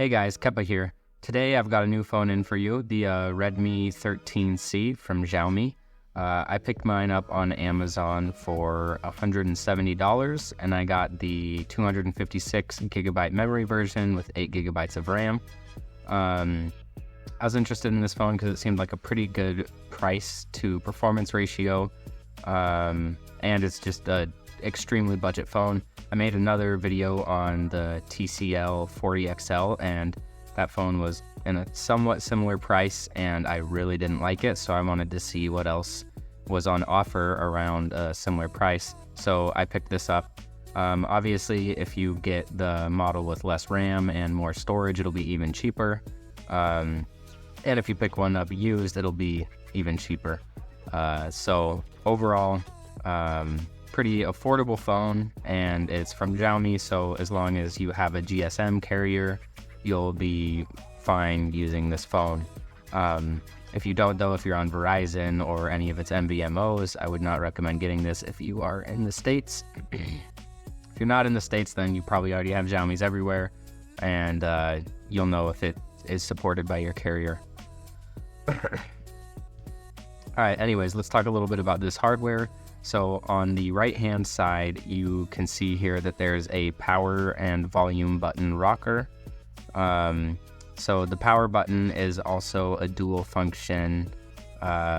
Hey guys, Keppa here. Today I've got a new phone in for you, the Redmi 13C from Xiaomi. I picked mine up on Amazon for $170 and I got the 256 gigabyte memory version with 8 gigabytes of RAM. I was interested in this phone because it seemed like a pretty good price to performance ratio, and it's just an extremely budget phone. I made another video on the TCL 40XL and that phone was in a somewhat similar price and I really didn't like it, so I wanted to see what else was on offer around a similar price. So I picked this up. Obviously, if you get the model with less RAM and more storage, it'll be even cheaper. And if you pick one up used, it'll be even cheaper. So overall, pretty affordable phone, and it's from Xiaomi, so as long as you have a GSM carrier, you'll be fine using this phone. If you don't, though, if you're on Verizon or any of its MVNOs, I would not recommend getting this if you are in the States. If you're not in the States, then you probably already have Xiaomis everywhere, and you'll know if it is supported by your carrier. Alright, anyways, let's talk a little bit about this hardware. So on the right hand side, you can see here that there's a power and volume button rocker. So the power button is also a dual function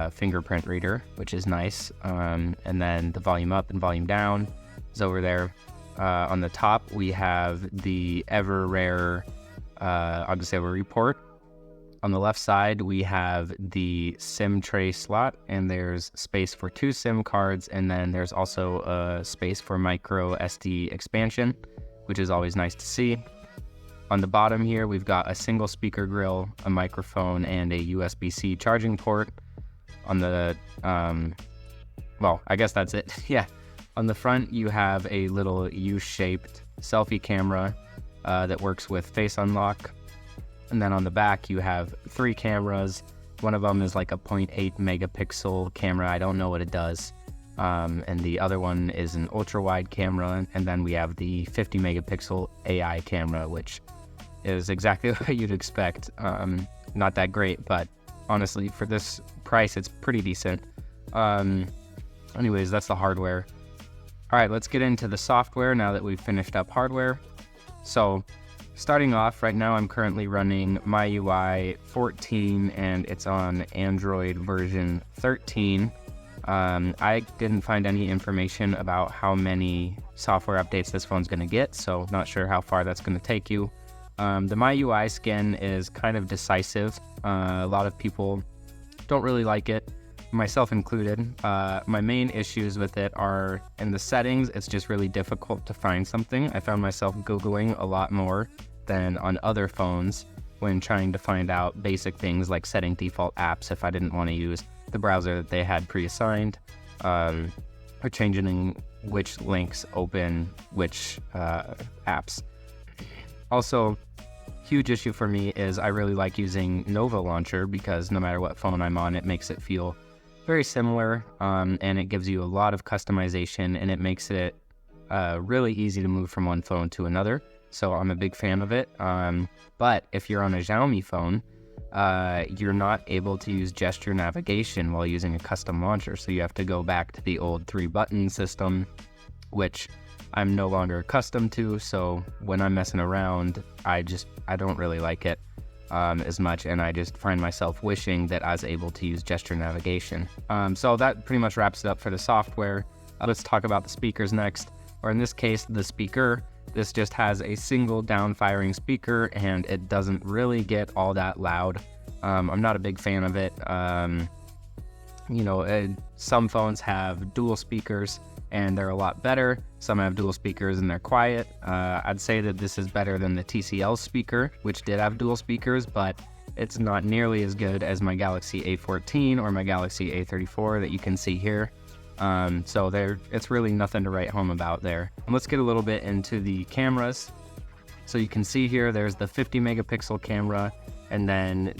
fingerprint reader, which is nice. And then the volume up and volume down is over there. On the top, we have the ever rare auxiliary port. On the left side, we have the SIM tray slot, and there's space for 2 SIM cards, and then there's also a space for micro SD expansion, which is always nice to see. On the bottom here, we've got a single speaker grill, a microphone, and a USB-C charging port. On the, well, I guess that's it. Yeah. On the front, you have a little U-shaped selfie camera that works with face unlock. And then on the back, you have 3 cameras. One of them is like a 0.8 megapixel camera. I don't know what it does. And the other one is an ultra wide camera. And then we have the 50 megapixel AI camera, which is exactly what you'd expect. Not that great, but honestly, for this price, it's pretty decent. Anyways, that's the hardware. All right, let's get into the software now that we've finished up hardware. So starting off, right now I'm currently running MIUI 14 and it's on Android version 13. I didn't find any information about how many software updates this phone's going to get, so not sure how far that's going to take you. The MIUI skin is kind of decisive. A lot of people don't really like it, myself included. My main issues with it are in the settings. It's just really difficult to find something. I found myself Googling a lot more than on other phones when trying to find out basic things like setting default apps if I didn't want to use the browser that they had pre-assigned, or changing which links open which apps. Also, huge issue for me is I really like using Nova Launcher because no matter what phone I'm on, it makes it feel very similar, and it gives you a lot of customization, and it makes it really easy to move from one phone to another. So I'm a big fan of it. But if you're on a Xiaomi phone, you're not able to use gesture navigation while using a custom launcher. So you have to go back to the old 3-button system, which I'm no longer accustomed to. So when I'm messing around, I don't really like it as much, and I just find myself wishing that I was able to use gesture navigation. So that pretty much wraps it up for the software. Let's talk about the speakers next, or in this case, the speaker. This just has a single down-firing speaker, and it doesn't really get all that loud. I'm not a big fan of it. Some phones have dual speakers, and they're a lot better. Some have dual speakers, and they're quiet. I'd say that this is better than the TCL speaker, which did have dual speakers, but it's not nearly as good as my Galaxy A14 or my Galaxy A34 that you can see here. So it's really nothing to write home about there. And let's get a little bit into the cameras. So you can see here, there's the 50 megapixel camera, and then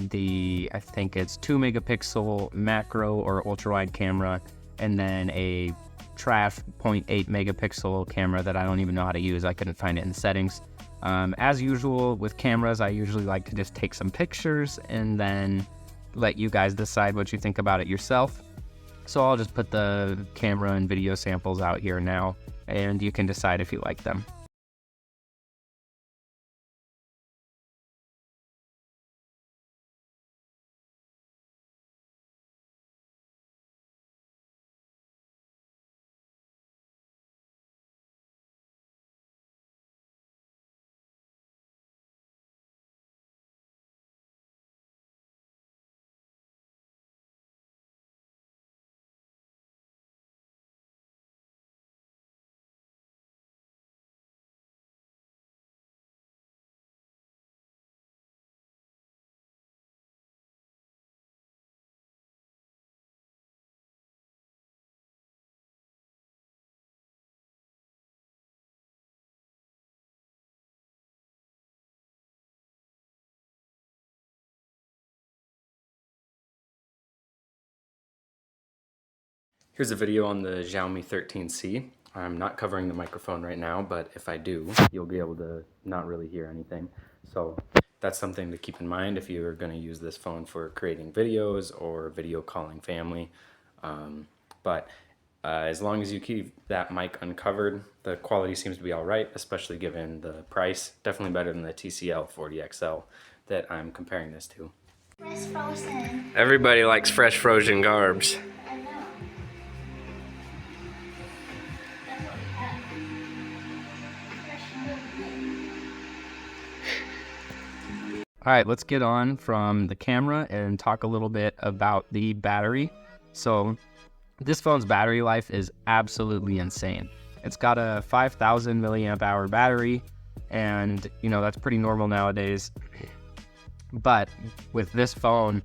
I think it's 2 megapixel macro or ultra wide camera, and then a trash 0.8 megapixel camera that I don't even know how to use. I couldn't find it in the settings. As usual with cameras, I usually like to just take some pictures and then let you guys decide what you think about it yourself. So I'll just put the camera and video samples out here now, and you can decide if you like them. Here's a video on the Xiaomi 13C. I'm not covering the microphone right now, but if I do, you'll be able to not really hear anything. So that's something to keep in mind if you're going to use this phone for creating videos or video calling family. But as long as you keep that mic uncovered, the quality seems to be all right, especially given the price. Definitely better than the TCL 40XL that I'm comparing this to. Fresh frozen. Everybody likes fresh frozen garbs. I know. That's what we have. Fresh movement. All right, let's get on from the camera and talk a little bit about the battery. So this phone's battery life is absolutely insane. It's got a 5,000 milliamp hour battery, and you know, that's pretty normal nowadays. But with this phone,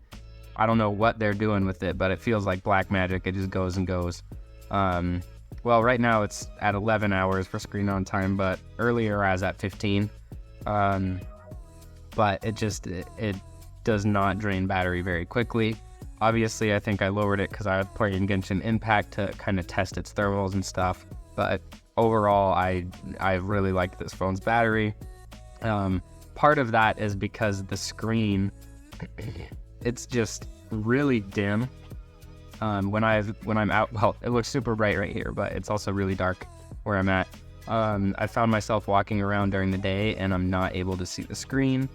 I don't know what they're doing with it, but it feels like black magic. It just goes and goes. Well, right now it's at 11 hours for screen on time, but earlier I was at 15. But it does not drain battery very quickly. Obviously, I think I lowered it because I was playing Genshin Impact to kind of test its thermals and stuff. But overall, I really like this phone's battery. Part of that is because the screen, it's just really dim. When I'm out, well, it looks super bright right here, but it's also really dark where I'm at. I found myself walking around during the day and I'm not able to see the screen.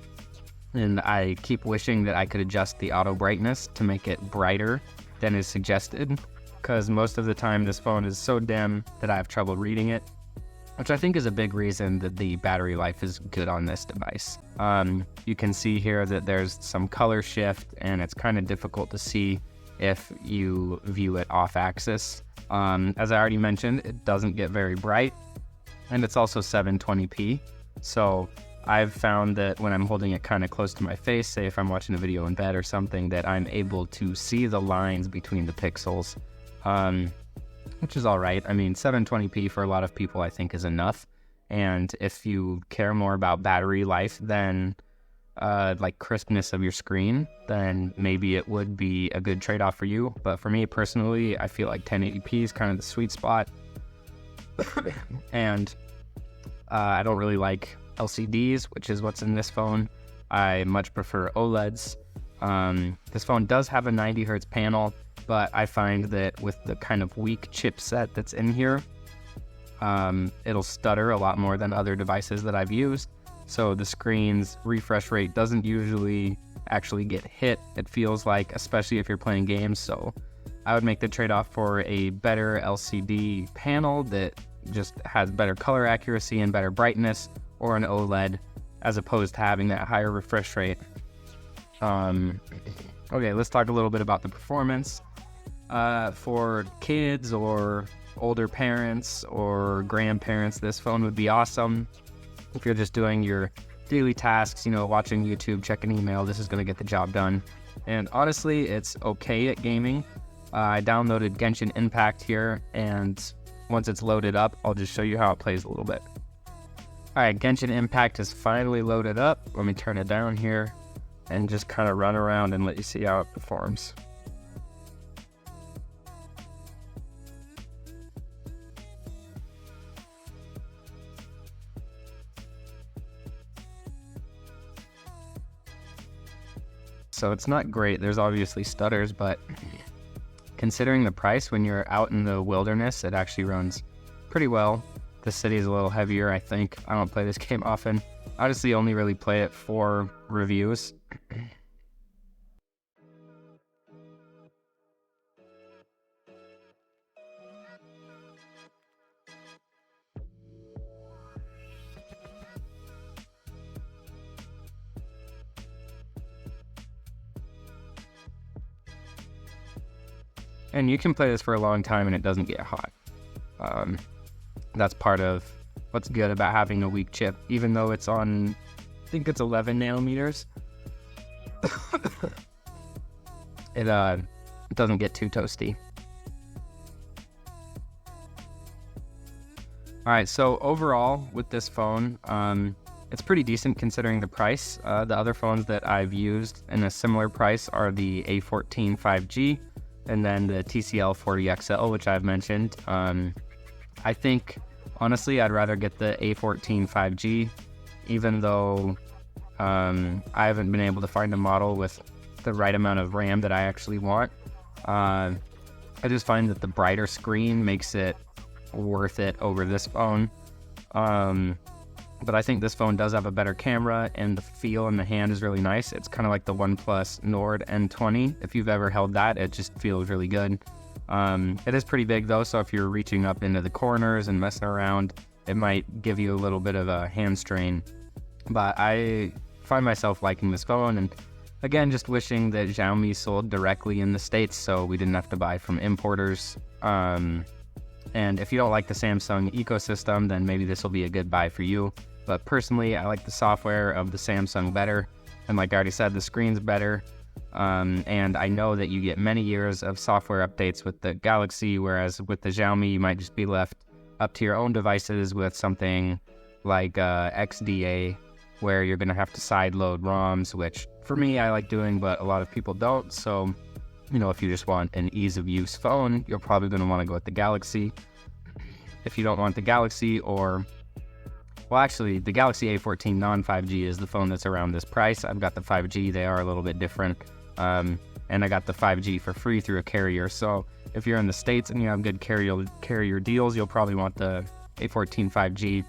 And I keep wishing that I could adjust the auto brightness to make it brighter than is suggested, because most of the time this phone is so dim that I have trouble reading it, which I think is a big reason that the battery life is good on this device. You can see here that there's some color shift, and it's kind of difficult to see if you view it off axis. As I already mentioned, it doesn't get very bright, and it's also 720p. So I've found that when I'm holding it kind of close to my face, say if I'm watching a video in bed or something, that I'm able to see the lines between the pixels, which is all right. I mean, 720p for a lot of people I think is enough. And if you care more about battery life than like crispness of your screen, then maybe it would be a good trade-off for you. But for me personally, I feel like 1080p is kind of the sweet spot. And I don't really like LCDs, which is what's in this phone. I much prefer OLEDs. This phone does have a 90 Hz panel, but I find that with the kind of weak chipset that's in here, it'll stutter a lot more than other devices that I've used. So the screen's refresh rate doesn't usually actually get hit, it feels like, especially if you're playing games. So I would make the trade-off for a better LCD panel that just has better color accuracy and better brightness, or an OLED, as opposed to having that higher refresh rate. Okay, let's talk a little bit about the performance. For kids or older parents or grandparents, this phone would be awesome. If you're just doing your daily tasks, you know, watching YouTube, checking email, this is going to get the job done. And honestly, it's okay at gaming. I downloaded Genshin Impact here, and once it's loaded up, I'll just show you how it plays a little bit. Alright, Genshin Impact is finally loaded up. Let me turn it down here and just kind of run around and let you see how it performs. So it's not great. There's obviously stutters, but considering the price, when you're out in the wilderness, it actually runs pretty well. The city is a little heavier, I think. I don't play this game often. I honestly only really play it for reviews. And you can play this for a long time and it doesn't get hot. That's part of what's good about having a weak chip, even though it's on, I think it's 11 nanometers. It doesn't get too toasty. All right, so overall with this phone, it's pretty decent considering the price. The other phones that I've used in a similar price are the A14 5G and then the TCL 40XL, which I've mentioned. I think, honestly, I'd rather get the A14 5G, even though I haven't been able to find a model with the right amount of RAM that I actually want. I just find that the brighter screen makes it worth it over this phone. But I think this phone does have a better camera, and the feel in the hand is really nice. It's kind of like the OnePlus Nord N20. If you've ever held that, it just feels really good. It is pretty big though, so if you're reaching up into the corners and messing around, it might give you a little bit of a hand strain. But I find myself liking this phone, and again, just wishing that Xiaomi sold directly in the States so we didn't have to buy from importers. And if you don't like the Samsung ecosystem, then maybe this will be a good buy for you. But personally, I like the software of the Samsung better. And like I already said, the screen's better. And I know that you get many years of software updates with the Galaxy, whereas with the Xiaomi, you might just be left up to your own devices with something like XDA, where you're going to have to sideload ROMs, which for me, I like doing, but a lot of people don't. So, you know, if you just want an ease of use phone, you're probably going to want to go with the Galaxy. If you don't want the Galaxy, or, well, actually, the Galaxy A14 non-5G is the phone that's around this price. I've got the 5G. They are a little bit different. And I got the 5G for free through a carrier. So if you're in the States and you have good carrier deals, you'll probably want the A14 5G.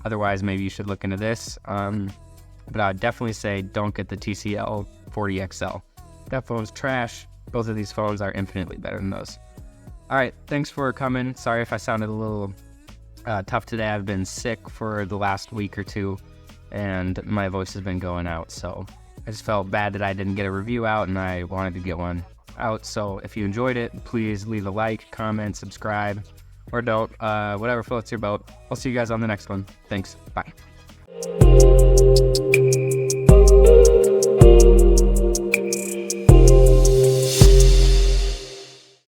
Otherwise, maybe you should look into this. But I'd definitely say don't get the TCL 40XL. That phone's trash. Both of these phones are infinitely better than those. All right, thanks for coming. Sorry if I sounded a little tough today. I've been sick for the last week or two, and my voice has been going out. So I just felt bad that I didn't get a review out, and I wanted to get one out. So if you enjoyed it, please leave a like, comment, subscribe, or don't. Whatever floats your boat. I'll see you guys on the next one. Thanks. Bye.